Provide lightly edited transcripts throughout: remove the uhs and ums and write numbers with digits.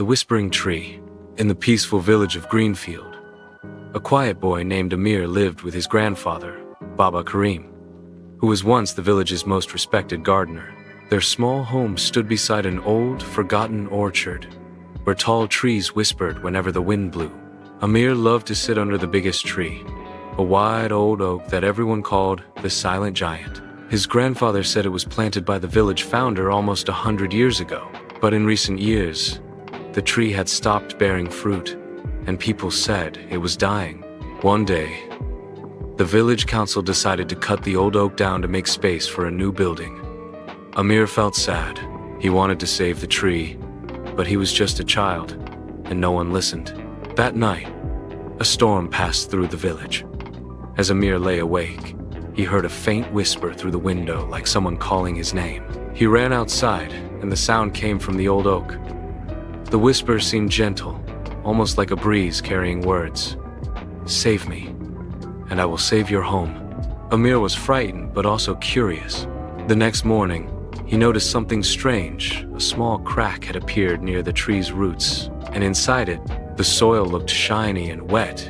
Whispering Tree. In the peaceful village of Greenfield, a quiet boy named Amir lived with his grandfather, Baba Karim, who was once the village's most respected gardener. Their small home stood beside an old, forgotten orchard, where tall trees whispered whenever the wind blew. Amir loved to sit under the biggest tree, a wide old oak that everyone called the Silent Giant. His grandfather said it was planted by the village founder almost 100 years ago, but in recent years, the tree had stopped bearing fruit, and people said it was dying. One day, the village council decided to cut the old oak down to make space for a new building. Amir felt sad. He wanted to save the tree, but he was just a child, and no one listened. That night, a storm passed through the village. As Amir lay awake, he heard a faint whisper through the window like someone calling his name. He ran outside, and the sound came from the old oak. The whisper seemed gentle, almost like a breeze carrying words. "Save me, and I will save your home." Amir was frightened, but also curious. The next morning, he noticed something strange. A small crack had appeared near the tree's roots, and inside it, the soil looked shiny and wet,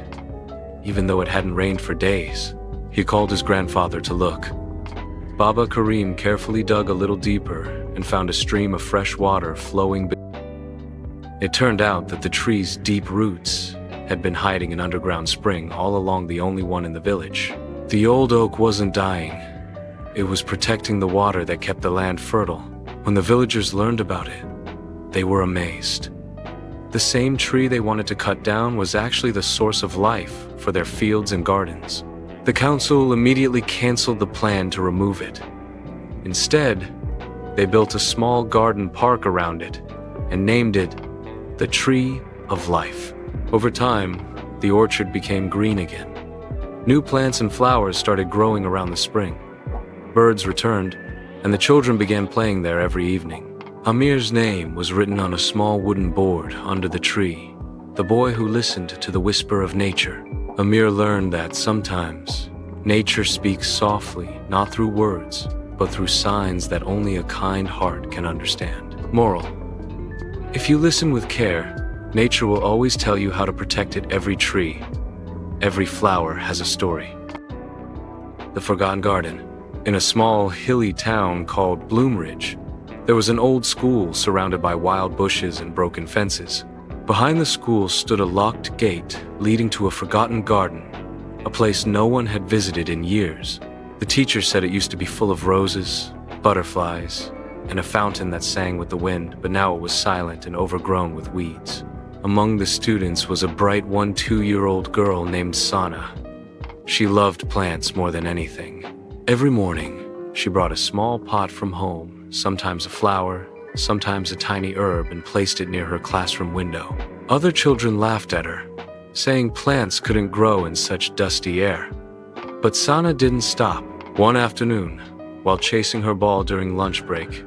even though it hadn't rained for days. He called his grandfather to look. Baba Karim carefully dug a little deeper and found a stream of fresh water flowing. It turned out that the tree's deep roots had been hiding an underground spring all along, the only one in the village. The old oak wasn't dying. It was protecting the water that kept the land fertile. When the villagers learned about it, they were amazed. The same tree they wanted to cut down was actually the source of life for their fields and gardens. The council immediately canceled the plan to remove it. Instead, they built a small garden park around it and named it the Tree of Life. Over time, the orchard became green again. New plants and flowers started growing around the spring. Birds returned, and the children began playing there every evening. Amir's name was written on a small wooden board under the tree, the boy who listened to the whisper of nature. Amir learned that sometimes nature speaks softly, not through words, but through signs that only a kind heart can understand. Moral: if you listen with care, nature will always tell you how to protect it. Every tree, every flower has a story. The Forgotten Garden. In a small, hilly town called Bloomridge, there was an old school surrounded by wild bushes and broken fences. Behind the school stood a locked gate leading to a forgotten garden, a place no one had visited in years. The teacher said it used to be full of roses, butterflies, and a fountain that sang with the wind, but now it was silent and overgrown with weeds. Among the students was a bright 2-year-old girl named Sana. She loved plants more than anything. Every morning, she brought a small pot from home, sometimes a flower, sometimes a tiny herb, and placed it near her classroom window. Other children laughed at her, saying plants couldn't grow in such dusty air. But Sana didn't stop. One afternoon, while chasing her ball during lunch break,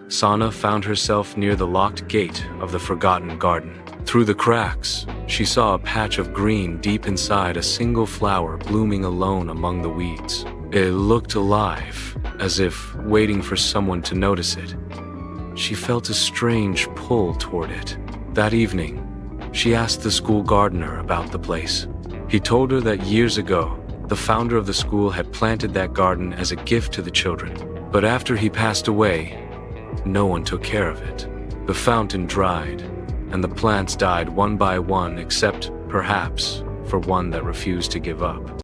Sana found herself near the locked gate of the Forgotten Garden. Through the cracks, she saw a patch of green deep inside, a single flower blooming alone among the weeds. It looked alive, as if waiting for someone to notice it. She felt a strange pull toward it. That evening, she asked the school gardener about the place. He told her that years ago, the founder of the school had planted that garden as a gift to the children. But after he passed away, no one took care of it. The fountain dried, and the plants died one by one, except, perhaps, for one that refused to give up.